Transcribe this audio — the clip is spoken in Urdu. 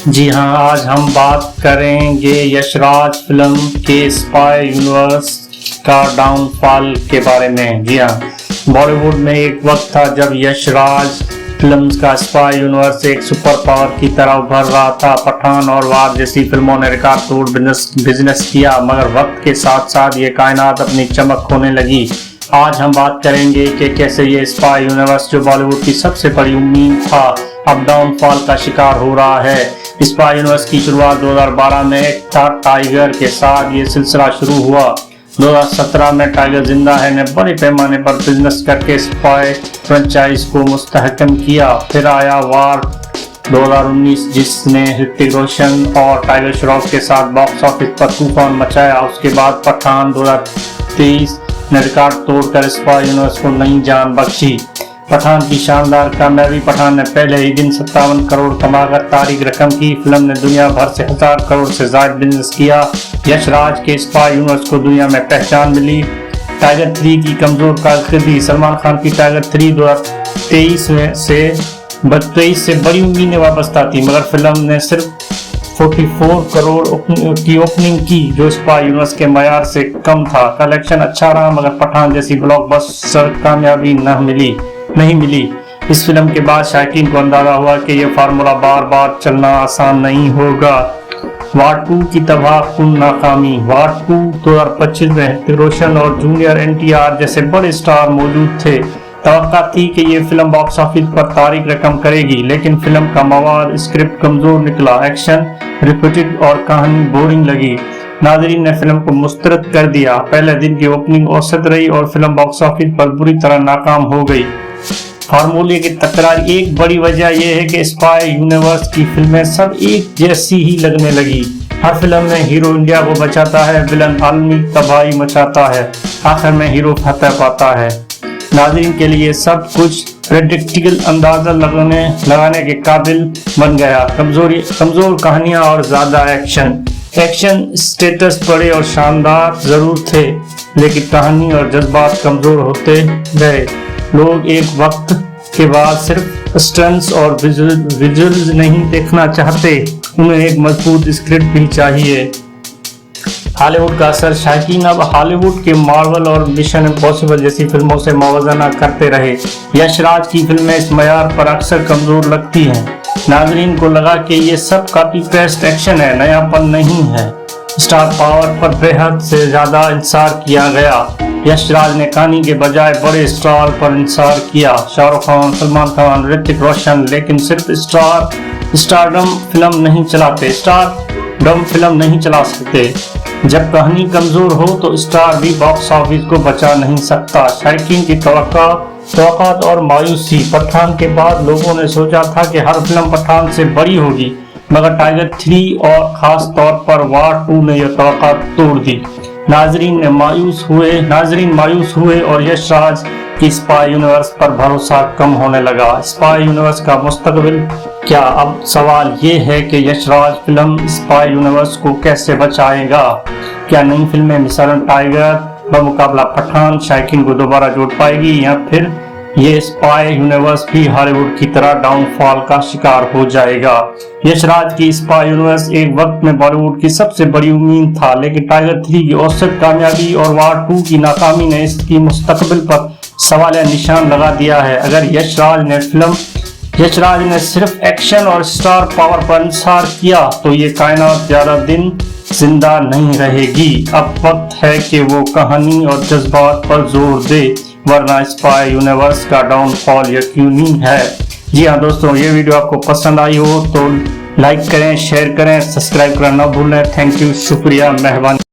جی ہاں، آج ہم بات کریں گے یش راج فلم کے اسپائی یونیورس کا ڈاؤن فال کے بارے میں۔ جی ہاں، بالی ووڈ میں ایک وقت تھا جب یش راج فلمز کا اسپائی یونیورس ایک سپر پاور کی طرح ابھر رہا تھا۔ پٹھان اور وار جیسی فلموں نے ریکارڈ توڑ بزنس کیا، مگر وقت کے ساتھ ساتھ یہ کائنات اپنی چمک کھونے لگی۔ آج ہم بات کریں گے کہ کیسے یہ اسپائی یونیورس جو بالی ووڈ کی سب سے بڑی امید تھا اب ڈاؤن فال کا شکار ہو رہا ہے۔ اسپائی یونیورس کی شروعات 2012 میں ٹائگر کے ساتھ یہ سلسلہ شروع ہوا۔ 2017 میں ٹائگر زندہ ہے نے بڑے پیمانے پر بزنس کر کے اسپائی فرنچائز کو مستحکم کیا۔ پھر آیا وار 2019 جس نے hrithik روشن اور ٹائگر شروف کے ساتھ باکس آفس پر طوفان مچایا۔ اس کے بعد پٹھان 2023 نے ریکارڈ توڑ کر اسپائی یونیورس کو نئی جان بخشی۔ پٹھان کی شاندار کامیابی۔ پٹھان نے پہلے ہی دن 57 کروڑ کما کر تاریخی رقم کی۔ فلم نے دنیا بھر سے 1000 کروڑ سے زائد بزنس کیا۔ یش راج کے اسپائی یونیورس کو دنیا میں پہچان ملی۔ ٹائگر 3 کی کمزور کارکردگی۔ سلمان خان کی ٹائگر 3 2023 سے بڑی امیدیں وابستہ تھی، مگر فلم نے صرف 44 کروڑ کی اوپننگ کی، جو اسپائی یونیورس کے معیار سے کم تھا۔ کلیکشن اچھا رہا، مگر پٹھان جیسی بلاک بسٹر کامیابی نہیں ملی۔ اس فلم کے بعد شائقین کو اندازہ ہوا کہ یہ فارمولہ بار بار چلنا آسان نہیں ہوگا۔ وار 2 کی تباہ کن ناکامی۔ وار 2 2025 میں hrithik روشن اور جونیئر NTR جیسے بڑے سٹار موجود تھے۔ توقع تھی کہ یہ فلم باکس آفس پر تاریخی رقم کرے گی، لیکن فلم کا مواد اسکرپٹ کمزور نکلا، ایکشن ریپیٹڈ اور کہانی بورنگ لگی۔ ناظرین نے فلم کو مسترد کر دیا۔ پہلے دن کی اوپننگ اوسط رہی اور فلم باکس آفس پر بری طرح ناکام ہو گئی۔ فارمولے کی تکرار۔ ایک بڑی وجہ یہ ہے کہ اسپائی یونیورس کی فلمیں سب ایک جیسی ہی لگنے لگی۔ ہر فلم میں ہیرو انڈیا کو بچاتا ہے، ویلن عالمی تباہی مچاتا ہے، آخر میں ہیرو فتح پاتا ہے۔ ناظرین کے لیے سب کچھ پریڈکٹیبل اندازہ لگانے کے قابل بن گیا۔ کمزور کہانیاں اور زیادہ ایکشن سٹیٹس بڑے اور شاندار ضرور تھے، لیکن کہانی اور جذبات کمزور ہوتے گئے۔ لوگ ایک وقت کے بعد صرف اسٹنٹس اور ویژولز نہیں دیکھنا چاہتے، انہیں ایک مضبوط اسکرپٹ بھی چاہیے۔ ہالی ووڈ کا اثر۔ شائقین اب ہالی ووڈ کے مارول اور مشن امپاسبل جیسی فلموں سے موازنہ کرتے رہے۔ یش راج کی فلمیں اس معیار پر اکثر کمزور لگتی ہیں۔ ناظرین کو لگا کہ یہ سب کاپی پیسٹ ایکشن ہے، نیا پن نہیں ہے۔ اسٹار پاور پر بے حد سے زیادہ انحصار کیا گیا۔ یش راج نے کہانی کے بجائے بڑے اسٹار پر انحصار کیا، شاہ رخ خان، سلمان خان، hrithik روشن، لیکن صرف اسٹارڈم فلم نہیں چلا سکتے۔ جب کہانی کمزور ہو تو اسٹار بھی باکس آفس کو بچا نہیں سکتا۔ شائقین کی توقعات اور مایوسی۔ پٹھان کے بعد لوگوں نے سوچا تھا کہ ہر فلم پٹھان سے بڑی ہوگی، مگر ٹائگر 3 اور خاص طور پر وار 2 نے یہ توقعات توڑ دی۔ ناظرین مایوس ہوئے اور یش راج کی اسپائی یونیورس پر بھروسہ کم ہونے لگا۔ اسپائی یونیورس کا مستقبل کیا؟ اب سوال یہ ہے کہ یش راج فلم اسپائی یونیورس کو کیسے بچائے گا؟ کیا نئی فلمیں مثلاً ٹائگر بمقابلہ پٹھان شائقین کو دوبارہ جوڑ پائے گی، یا پھر یہ اسپائی یونیورس بھی ہالی ووڈ کی طرح ڈاؤن فال کا شکار ہو جائے گا؟ یش راج کی اسپائی یونیورس ایک وقت میں بالی ووڈ کی سب سے بڑی امید تھا، لیکن ٹائگر 3 کی اوسط کامیابی اور وار 2 کی ناکامی نے اس کی مستقبل پر سوالیہ نشان لگا دیا ہے۔ اگر یش راج نے صرف ایکشن اور اسٹار پاور پر انحصار کیا تو یہ کائنات زیادہ دن زندہ نہیں رہے گی۔ اب وقت ہے کہ وہ کہانی اور جذبات پر زور دے، ورنہ اسپائی یونیورس کا ڈاؤن فال یقینی ہے۔ جی ہاں دوستوں، یہ ویڈیو آپ کو پسند آئی ہو تو لائک کریں، شیئر کریں، سبسکرائب کرنا نہ بھولیں۔ تھینک یو، شکریہ، مہربانی۔